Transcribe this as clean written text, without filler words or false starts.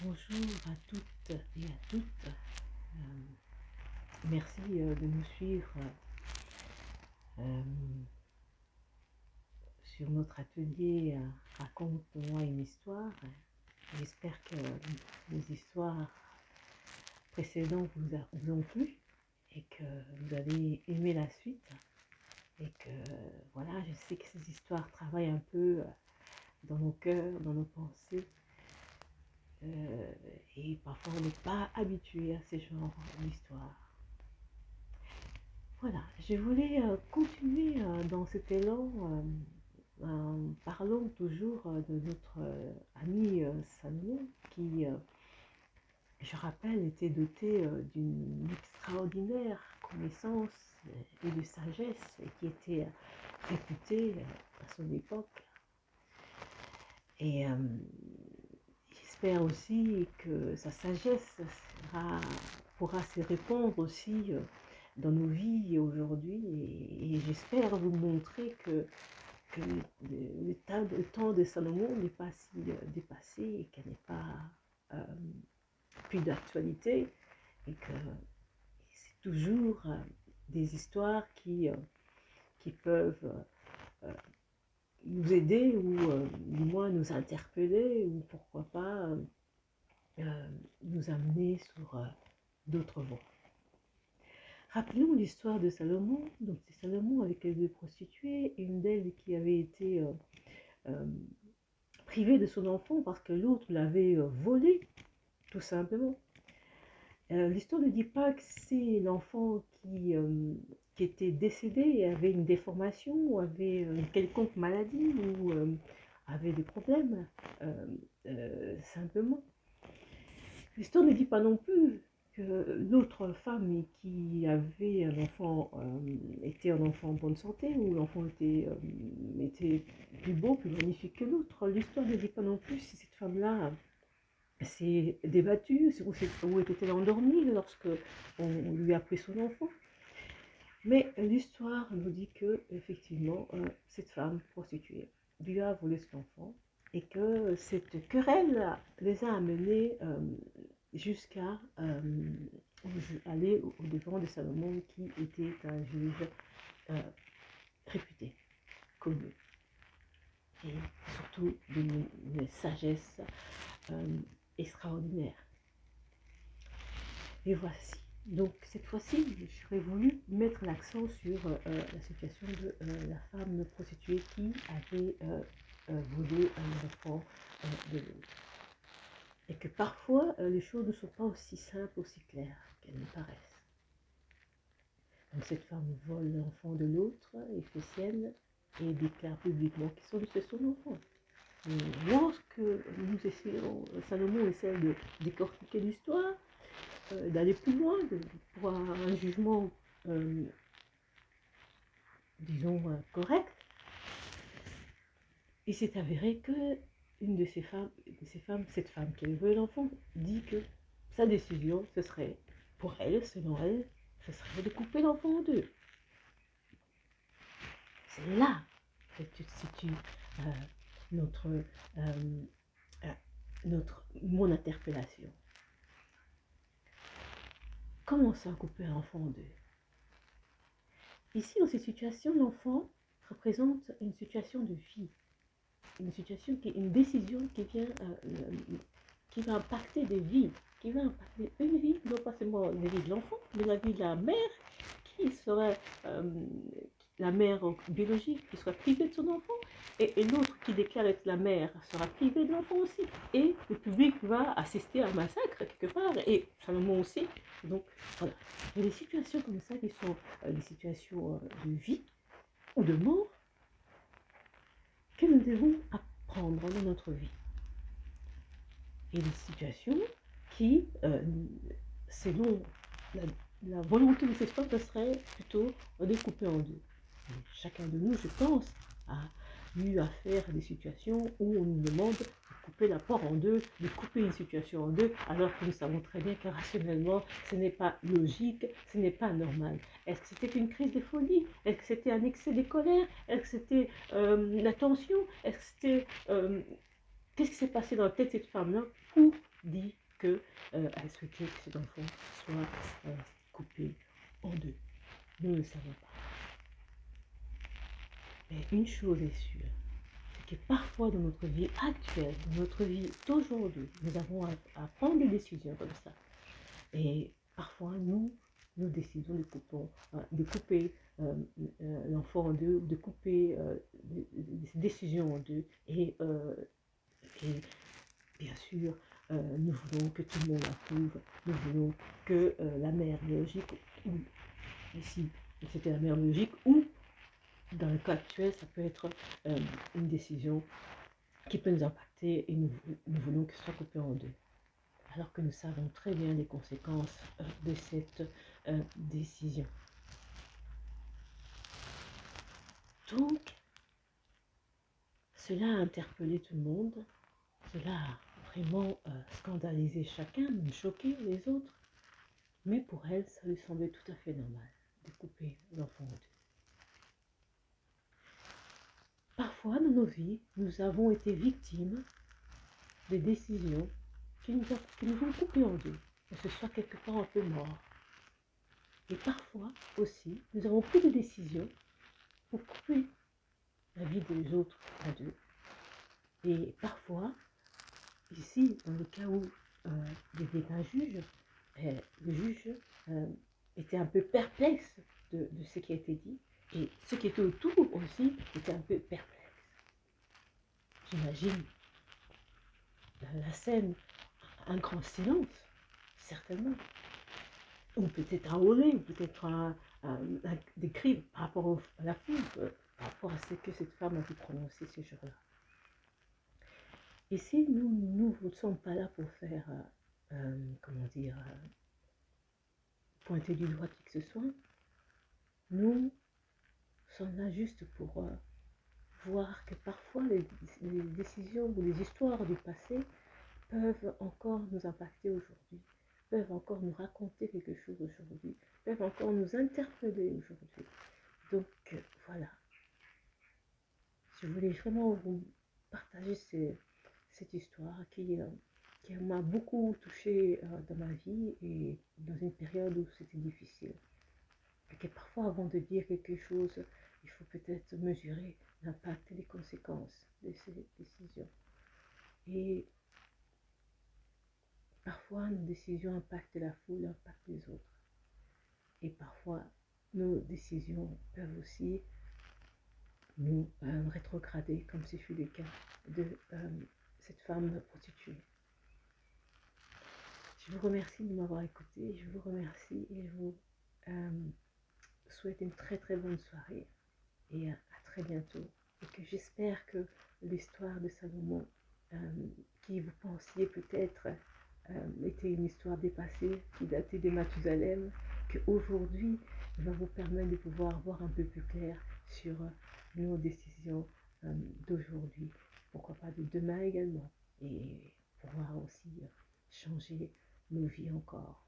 Bonjour à toutes et à toutes. Merci de nous suivre euh, sur notre atelier Raconte-moi une histoire. J'espère que les histoires précédentes vous ont plu et que vous avez aimé la suite. Et que voilà, je sais que ces histoires travaillent un peu dans nos cœurs, dans nos pensées. Et parfois on n'est pas habitué à ces genres d'histoires. Voilà, je voulais continuer dans cet élan en parlant toujours de notre ami Salomon qui, je rappelle, était doté d'une extraordinaire connaissance et de sagesse et qui était réputé à son époque. Et j'espère aussi que sa sagesse pourra se répandre aussi dans nos vies aujourd'hui et j'espère vous montrer que le temps de Salomon n'est pas si dépassé et qu'elle n'est pas plus d'actualité et que c'est toujours des histoires qui peuvent nous aider ou du moins nous interpeller ou pourquoi pas nous amener sur d'autres voies. Rappelons l'histoire de Salomon. Donc c'est Salomon avec les deux prostituées, une d'elles qui avait été privée de son enfant parce que l'autre l'avait volé, tout simplement. L'histoire ne dit pas que c'est l'enfant qui était décédé et avait une déformation ou avait une quelconque maladie ou avait des problèmes, simplement. L'histoire ne dit pas non plus que l'autre femme qui avait un enfant était un enfant en bonne santé ou l'enfant était plus beau, plus magnifique que l'autre. L'histoire ne dit pas non plus si cette femme-là s'est débattue ou était-elle endormie lorsque on lui a pris son enfant. Mais l'histoire nous dit que effectivement cette femme prostituée lui a volé son enfant et que cette querelle les a amenés jusqu'à aller au devant de Salomon qui était un juge réputé, connu et surtout d'une sagesse extraordinaire. Et voici. Donc cette fois-ci, j'aurais voulu mettre l'accent sur la situation de la femme prostituée qui avait volé un enfant de l'autre. Et que parfois, les choses ne sont pas aussi simples, aussi claires qu'elles ne paraissent. Donc cette femme vole l'enfant de l'autre et fait sienne et déclare publiquement que c'est son enfant. Et lorsque nous essayons, Salomon essaie de décortiquer l'histoire, d'aller plus loin, pour un jugement, disons, correct, il s'est avéré que une de ces femmes, cette femme qui avait volé l'enfant, dit que sa décision, ce serait, pour elle, selon elle, ce serait de couper l'enfant en deux. C'est là que se situe mon interpellation. Comment ça, couper un enfant en deux? Ici, dans cette situation, l'enfant représente une situation de vie, une décision qui va impacter des vies, qui va impacter une vie, non pas seulement la vie de l'enfant, mais la vie de la mère, qui serait la mère biologique, qui sera privée de son enfant, et l'autre qui déclare être la mère sera privée de l'enfant aussi. Et le public va assister à un massacre quelque part, et Salomon aussi. Donc voilà, il y a des situations comme ça qui sont des situations de vie ou de mort que nous devons apprendre dans notre vie. Et des situations qui, selon la volonté de cette femme, ce serait plutôt découpée en deux. Et chacun de nous, je pense, a eu affaire à des situations où on nous demande de couper la porte en deux, de couper une situation en deux, alors que nous savons très bien que rationnellement, ce n'est pas logique, ce n'est pas normal. Est-ce que c'était une crise de folie? Est-ce que c'était un excès de colère? Est-ce que c'était la tension? Est-ce que c'était... qu'est-ce qui s'est passé dans la tête de cette femme-là pour dit que elle souhaitait que cet enfant soit coupé en deux. Nous ne le savons pas. Mais une chose est sûre, c'est que parfois dans notre vie actuelle, dans notre vie d'aujourd'hui, nous avons à prendre des décisions comme ça. Et parfois, nous décidons de couper l'enfant en deux, de couper des décisions en deux. Et bien sûr, nous voulons que tout le monde approuve. Nous voulons que la mère biologique, ou ici, c'était la mère biologique, ou dans le cas actuel, ça peut être une décision qui peut nous impacter et nous voulons que ce soit coupé en deux. Alors que nous savons très bien les conséquences de cette décision. Donc, cela a interpellé tout le monde, cela a vraiment scandalisé chacun, même choqué les autres, mais pour elle, ça lui semblait tout à fait normal de couper l'enfant en deux. Parfois, dans nos vies, nous avons été victimes de décisions qui nous ont coupés en deux, que ce soit quelque part un peu mort. Et parfois aussi, nous avons pris des décisions pour couper la vie des autres à deux. Et parfois, ici, dans le cas où il y avait un juge, le juge était un peu perplexe de ce qui a été dit, et ceux qui étaient autour aussi étaient un peu perplexes. J'imagine la scène, un grand silence, certainement, ou peut-être un olé, ou peut-être des cris par rapport à la foule, par rapport à ce que cette femme avait prononcé ce jour-là. Ici, nous ne sommes pas là pour faire, comment dire, pointer du doigt qui que ce soit. Nous sommes là juste pour voir que parfois les décisions ou les histoires du passé peuvent encore nous impacter aujourd'hui, peuvent encore nous raconter quelque chose aujourd'hui, peuvent encore nous interpeller aujourd'hui. Donc voilà, je voulais vraiment vous partager cette histoire qui m'a beaucoup touchée dans ma vie et dans une période où c'était difficile. Et que parfois, avant de dire quelque chose, il faut peut-être mesurer l'impact et les conséquences de ces décisions. Et parfois, nos décisions impactent la foule, impactent les autres. Et parfois, nos décisions peuvent aussi nous rétrograder, comme ce fut le cas de cette femme prostituée. Je vous remercie de m'avoir écouté, je vous remercie et je vous souhaite une très très bonne soirée et à très bientôt. Et que j'espère que l'histoire de Salomon, qui vous pensiez peut-être était une histoire dépassée, qui datait de Mathusalem, qu'aujourd'hui va vous permettre de pouvoir voir un peu plus clair sur nos décisions d'aujourd'hui, pourquoi pas de demain également, et pouvoir aussi changer nos vies encore.